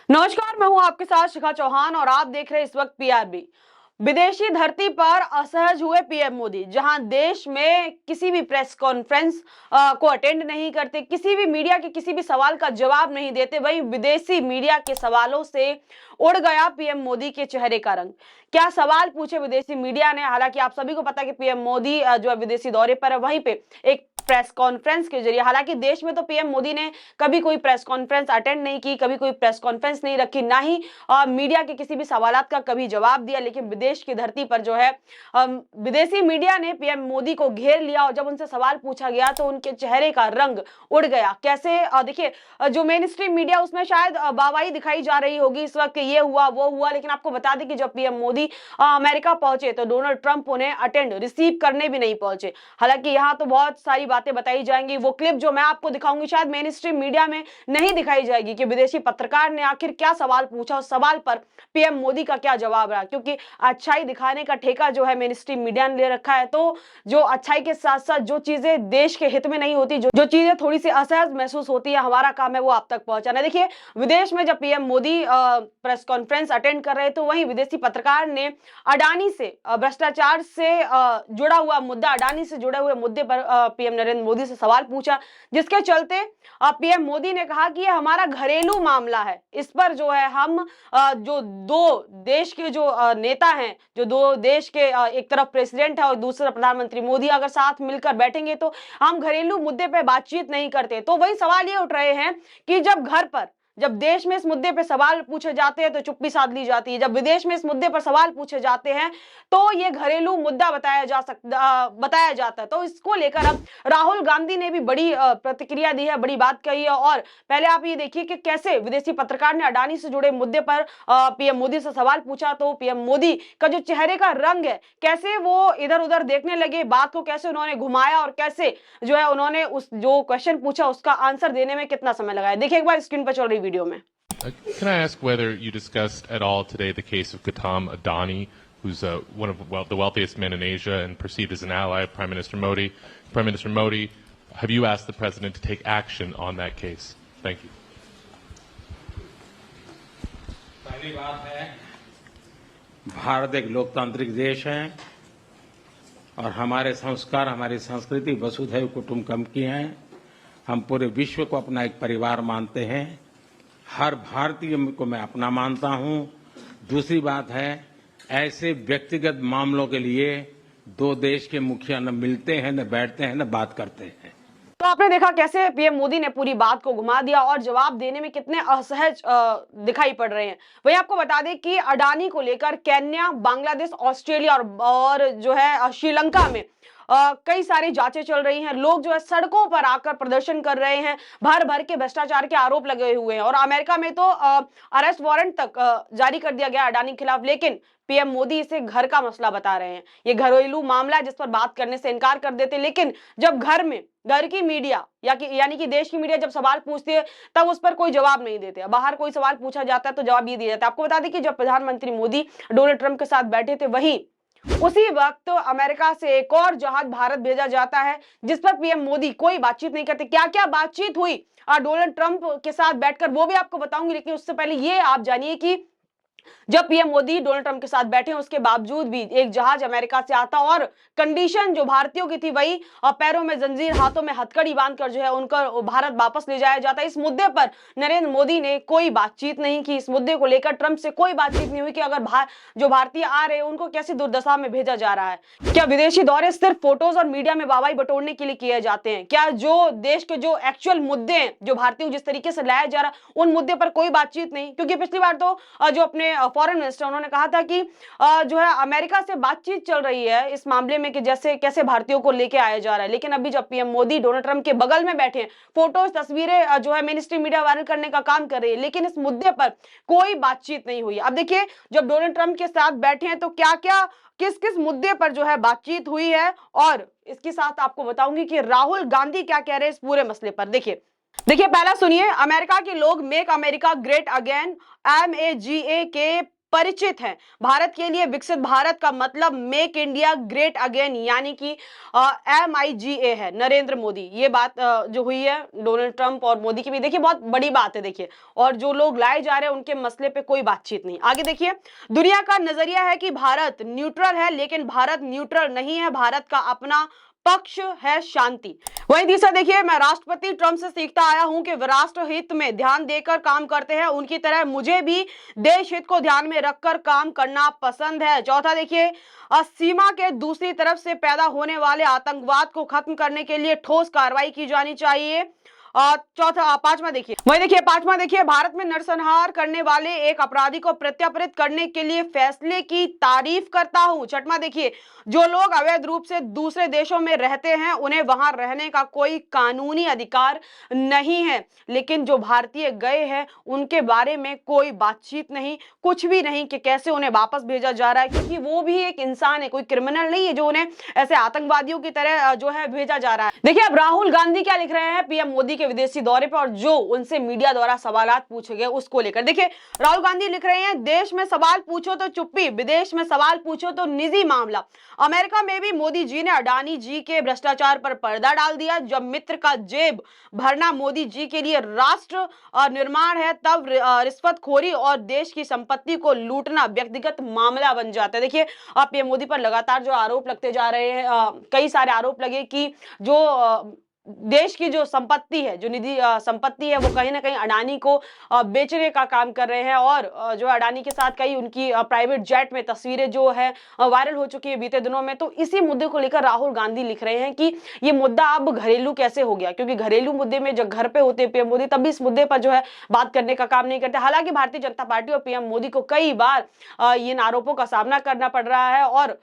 नमस्कार, मैं हूं आपके साथ शिखा चौहान और आप देख रहे हैं इस वक्त पीआरबी। विदेशी धरती पर असहज हुए पीएम मोदी, जहां देश में किसी भी प्रेस कॉन्फ्रेंस को अटेंड नहीं करते, किसी भी मीडिया के किसी भी सवाल का जवाब नहीं देते, वहीं विदेशी मीडिया के सवालों से उड़ गया पीएम मोदी के चेहरे का रंग। क्या सवाल पूछे विदेशी मीडिया ने? हालांकि आप सभी को पता है कि पीएम मोदी जो है विदेशी दौरे पर है, वहीं पे एक प्रेस कॉन्फ्रेंस के जरिए, हालांकि देश में तो पीएम मोदी ने कभी कोई प्रेस कॉन्फ्रेंस अटेंड नहीं की, कभी कोई प्रेस कॉन्फ्रेंस नहीं रखी, ना ही मीडिया के किसी भी सवालात का कभी जवाब दिया, लेकिन विदेश की धरती पर जो है विदेशी मीडिया ने पीएम मोदी को घेर लिया और जब उनसे सवाल पूछा गया तो उनके चेहरे का रंग उड़ गया। कैसे? देखिए, जो मेन स्ट्रीम मीडिया उसमें शायद वाहवाही दिखाई जा रही होगी इस वक्त, ये हुआ वो हुआ, लेकिन आपको बता दें कि जब पीएम मोदी अमेरिका पहुंचे तो डोनाल्ड ट्रंप उन्हें अटेंड रिसीव करने भी नहीं पहुंचे। हालांकि यहाँ तो बहुत सारी बातें बताई जाएंगी, वो क्लिप जो मैं आपको दिखाऊंगी शायद मेन स्ट्रीम मीडिया में नहीं दिखाई जाएगी कि विदेशी पत्रकार ने आखिर क्या सवाल पूछा, उस सवाल पर पीएम मोदी का क्या जवाब रहा, क्योंकि अच्छाई दिखाने का ठेका जो है मेन स्ट्रीम मीडिया ने ले रखा है। तो जो अच्छाई के साथ साथ जो चीजें देश के हित में नहीं होती, जो चीजें थोड़ी सी असहज महसूस होती है, हमारा काम है वो आप तक पहुंचाना। देखिए, विदेश में जब PM Modi press conference attend कर रहे तो वहीं विदेशी पत्रकार ने अडानी से भ्रष्टाचार से जुड़ा हुआ मुद्दा, अडानी से जुड़े हुए मुद्दे पर पीएम नरेंद्र मोदी से सवाल पूछा, जिसके चलते पीएम मोदी ने कहा कि ये हमारा घरेलू मामला है, इस पर जो है हम जो दो देश के जो नेता हैं, जो दो देश के एक तरफ प्रेसिडेंट है और दूसरा प्रधानमंत्री मोदी अगर साथ मिलकर बैठेंगे तो हम घरेलू मुद्दे पे बातचीत नहीं करते। तो वही सवाल ये उठ रहे हैं कि जब घर पर, जब देश में इस मुद्दे पर सवाल पूछे जाते हैं तो चुप्पी साध ली जाती है, जब विदेश में इस मुद्दे पर सवाल पूछे जाते हैं तो ये घरेलू मुद्दा बताया जाता है। तो इसको लेकर अब राहुल गांधी ने भी बड़ी प्रतिक्रिया दी है, बड़ी बात कही है। और पहले आप ये देखिए कि कैसे विदेशी पत्रकार ने अडानी से जुड़े मुद्दे पर पीएम मोदी से सवाल पूछा तो पीएम मोदी का जो चेहरे का रंग है, कैसे वो इधर उधर देखने लगे, बात को कैसे उन्होंने घुमाया और कैसे जो है उन्होंने उस जो क्वेश्चन पूछा उसका आंसर देने में कितना समय लगाया। देखिए एक बार स्क्रीन पर चल रही वीडियो में। Can I ask whether you discussed at all today the case of Gautam Adani, who's one of the wealthiest men in Asia and perceived as an ally of Prime Minister Modi? Prime Minister Modi, have you asked the president to take action on that case? Thank you. पहली बात है, भारत एक लोकतांत्रिक देश है और हमारे संस्कार, हमारी संस्कृति वसुधैव कुटुंबकम की है। हम पूरे विश्व को अपना एक परिवार मानते हैं, हर भारतीय को मैं अपना मानता हूं। दूसरी बात है, ऐसे व्यक्तिगत मामलों के लिए दो देश के मुखिया न मिलते हैं, न बैठते हैं, न बात करते हैं। तो आपने देखा कैसे पीएम मोदी ने पूरी बात को घुमा दिया और जवाब देने में कितने असहज दिखाई पड़ रहे हैं। वहीं आपको बता दें कि अडानी को लेकर केन्या, बांग्लादेश, ऑस्ट्रेलिया और जो है श्रीलंका में कई सारी जांचें चल रही हैं। लोग जो है सड़कों पर आकर प्रदर्शन कर रहे हैं, भर भर के भ्रष्टाचार के आरोप लगे हुए हैं और अमेरिका में तो अरेस्ट वारंट तक जारी कर दिया गया अडानी के खिलाफ। लेकिन पीएम मोदी इसे घर का मसला बता रहे हैं, ये घरेलू मामला है जिस पर बात करने से इनकार कर देते। लेकिन जब घर में घर की मीडिया यानी कि देश की मीडिया जब सवाल पूछती है तब उस पर कोई जवाब नहीं देते, बाहर कोई सवाल पूछा जाता है तो जवाब ये दिया जाता है। आपको बता दें कि जब प्रधानमंत्री मोदी डोनाल्ड ट्रंप के साथ बैठे थे, वहीं उसी वक्त अमेरिका से एक और जहाज भारत भेजा जाता है जिस पर पीएम मोदी कोई बातचीत नहीं करते। क्या क्या बातचीत हुई डोनाल्ड ट्रंप के साथ बैठकर वो भी आपको बताऊंगी, लेकिन उससे पहले ये आप जानिए कि जब पीएम मोदी डोनाल्ड ट्रंप के साथ बैठे उसके बावजूद भी एक जहाज अमेरिका से आता और कंडीशन जो भारतीयों की थी वही पैरों में जंजीर, हाथों में हथकड़ी बांधकर जो है उनको भारत वापस ले जाया जाता है। इस मुद्दे पर नरेंद्र मोदी ने कोई बातचीत नहीं की, इस मुद्दे को लेकर ट्रंप से कोई बातचीत नहीं हुई कि अगर जो भारतीय आ रहे हैं उनको कैसी दुर्दशा में भेजा जा रहा है। क्या विदेशी दौरे सिर्फ फोटोज और मीडिया में वाहवाही बटोरने के लिए किए जाते हैं? क्या जो देश के जो एक्चुअल मुद्दे हैं, जो भारतीयों जिस तरीके से लाया जा रहा है उन मुद्दे पर कोई बातचीत नहीं? क्योंकि पिछली बार तो जो अपने फॉरेन मिनिस्टर उन्होंने कहा था कि जो है अमेरिका से बातचीत चल रही है इस मामले में कि जैसे कैसे भारतीयों को लेके आया जा रहा है। लेकिन अभी जब पीएम मोदी डोनाल्ड ट्रंप के बगल में बैठे हैं, फोटोज तस्वीरें जो है मेन स्ट्रीम मीडिया वायरल करने का काम कर रही है, लेकिन इस मुद्दे पर कोई बातचीत नहीं हुई। अब देखिए, जब डोनाल्ड ट्रंप के साथ बैठे हैं तो क्या क्या किस किस मुद्दे पर जो है बातचीत हुई है, और इसके साथ आपको बताऊंगी कि राहुल गांधी क्या कह रहे हैं इस पूरे मसले पर। देखिए पहला सुनिए, अमेरिका के लोग make America great again MAGA के परिचित हैं। भारत के लिए विकसित भारत का मतलब मेक इंडिया ग्रेट अगेन यानी कि MIGA है, नरेंद्र मोदी। ये बात जो हुई है डोनाल्ड ट्रंप और मोदी की भी, देखिए बहुत बड़ी बात है देखिए, और जो लोग लाए जा रहे हैं उनके मसले पे कोई बातचीत नहीं। आगे देखिए, दुनिया का नजरिया है कि भारत न्यूट्रल है, लेकिन भारत न्यूट्रल नहीं है, भारत का अपना पक्ष है शांति। वहीं तीसरा देखिए, मैं राष्ट्रपति ट्रंप से सीखता आया हूं कि वे राष्ट्र हित में ध्यान देकर काम करते हैं, उनकी तरह मुझे भी देश हित को ध्यान में रखकर काम करना पसंद है। चौथा देखिए, सीमा के दूसरी तरफ से पैदा होने वाले आतंकवाद को खत्म करने के लिए ठोस कार्रवाई की जानी चाहिए। पांचवा देखिए, वही देखिए पांचवा देखिए, भारत में नरसंहार करने वाले एक अपराधी को प्रत्यार्पित करने के लिए फैसले की तारीफ करता हूं। छठवां देखिए, जो लोग अवैध रूप से दूसरे देशों में रहते हैं उन्हें वहां रहने का कोई कानूनी अधिकार नहीं है, लेकिन जो भारतीय गए हैं उनके बारे में कोई बातचीत नहीं, कुछ भी नहीं कि कैसे उन्हें वापस भेजा जा रहा है, क्योंकि वो भी एक इंसान है, कोई क्रिमिनल नहीं है जो उन्हें ऐसे आतंकवादियों की तरह जो है भेजा जा रहा है। देखिए अब राहुल गांधी क्या लिख रहे हैं पीएम मोदी के विदेशी दौरे पर, और जो उनसे मीडिया द्वारा सवालात पूछे गए उसको लेकर। देखिए राहुल गांधी लिख रहे हैं, देश में सवाल पूछो तो चुप्पी, विदेश में सवाल पूछो तो निजी मामला। अमेरिका में भी मोदी जी ने अडानी जी के भ्रष्टाचार पर पर्दा डाल दिया। जब मित्र का जेब भरना मोदी जी के लिए राष्ट्र निर्माण है, तब रिश्वतखोरी और देश की संपत्ति को लूटना व्यक्तिगत मामला बन जाता है। देखिए आप पीएम मोदी पर लगातार जो आरोप लगते जा रहे हैं, कई सारे आरोप लगे कि जो देश की जो संपत्ति है, जो निधि संपत्ति है, वो कहीं ना कहीं अडानी को बेचने का काम कर रहे हैं, और जो अडानी के साथ कई उनकी प्राइवेट जेट में तस्वीरें जो है वायरल हो चुकी है बीते दिनों में। तो इसी मुद्दे को लेकर राहुल गांधी लिख रहे हैं कि ये मुद्दा अब घरेलू कैसे हो गया, क्योंकि घरेलू मुद्दे में जब घर पे होते हैं पीएम मोदी तब भी इस मुद्दे पर जो है बात करने का काम नहीं करते। हालांकि भारतीय जनता पार्टी और पीएम मोदी को कई बार इन आरोपों का सामना करना पड़ रहा है, और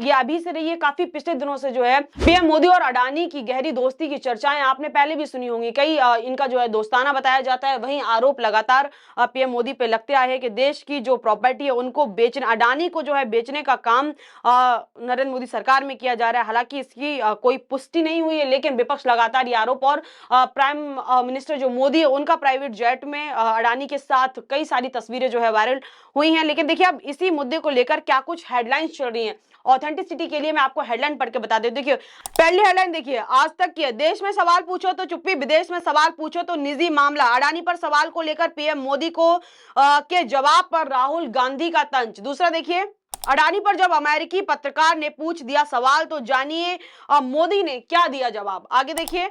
ये अभी से नहीं है, काफी पिछले दिनों से जो है पीएम मोदी और अडानी की गहरी दोस्ती चर्चाएं आपने पहले भी सुनी होंगी। कई इनका जो है दोस्ताना बताया जाता है। वहीं आरोप लगातार पीएम मोदी पे लगते आए हैं कि देश की जो प्रॉपर्टी है उनको बेचने, अडानी को जो है बेचने का काम नरेंद्र मोदी सरकार में किया जा रहा है। हालांकि इसकी कोई पुष्टि नहीं हुई है, लेकिन विपक्ष लगातार ये आरोप, और प्राइम मिनिस्टर जो मोदी है उनका प्राइवेट जेट में अडानी के साथ कई सारी तस्वीरें जो है वायरल हुई हैं। लेकिन देखिए अब इसी मुद्दे को लेकर क्या कुछ हेडलाइंस चल रही हैं, ऑथेंटिसिटी के लिए मैं आपको हेडलाइन पढ़ के बता देती हूं। देखिए पहली हेडलाइन देखिए, आज तक की है, देश में सवाल पूछो तो चुप्पी, विदेश में सवाल पूछो तो निजी मामला। अडानी पर सवाल को लेकर पीएम मोदी को के जवाब पर राहुल गांधी का तंज। दूसरा देखिए, अडानी पर जब अमेरिकी पत्रकार ने पूछ दिया सवाल तो जानिए मोदी ने क्या दिया जवाब। आगे देखिए,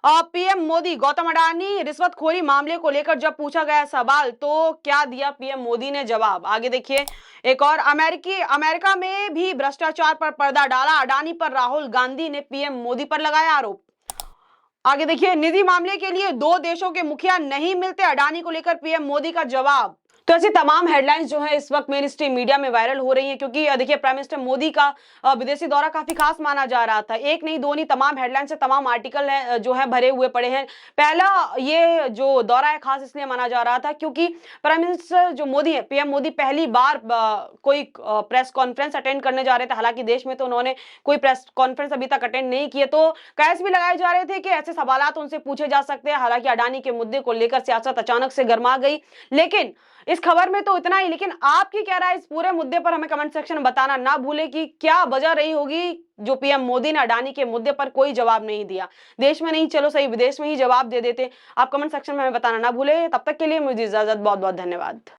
पीएम मोदी गौतम अडानी रिश्वतखोरी मामले को लेकर जब पूछा गया सवाल तो क्या दिया पीएम मोदी ने जवाब। आगे देखिए, एक और, अमेरिका में भी भ्रष्टाचार पर पर्दा डाला, अडानी पर राहुल गांधी ने पीएम मोदी पर लगाया आरोप। आगे देखिए, निजी मामले के लिए दो देशों के मुखिया नहीं मिलते, अडानी को लेकर पीएम मोदी का जवाब। तो ऐसी तमाम हेडलाइंस जो है इस वक्त मेन स्ट्रीम मीडिया में वायरल हो रही है, क्योंकि देखिए प्राइम मिनिस्टर मोदी का विदेशी दौरा काफी खास माना जा रहा था। एक नहीं दो नहीं, तमाम हेडलाइन से तमाम आर्टिकल है जो है भरे हुए पड़े हैं। पहला ये जो दौरा है खास इसलिए माना जा रहा था क्योंकि प्राइम मिनिस्टर जो मोदी है, पीएम मोदी पहली बार कोई प्रेस कॉन्फ्रेंस अटेंड करने जा रहे थे। हालांकि देश में तो उन्होंने कोई प्रेस कॉन्फ्रेंस अभी तक अटेंड नहीं किए, तो कयास भी लगाए जा रहे थे कि ऐसे सवालात उनसे पूछे जा सकते हैं। हालांकि अडानी के मुद्दे को लेकर सियासत अचानक से गर्मा गई, लेकिन इस खबर में तो इतना ही। लेकिन आपकी क्या राय इस पूरे मुद्दे पर हमें कमेंट सेक्शन में बताना ना भूले कि क्या वजह रही होगी जो पीएम मोदी ने अडानी के मुद्दे पर कोई जवाब नहीं दिया। देश में नहीं, चलो सही विदेश में ही जवाब दे देते। आप कमेंट सेक्शन में हमें बताना ना भूले। तब तक के लिए मुझे इजाजत, बहुत बहुत धन्यवाद।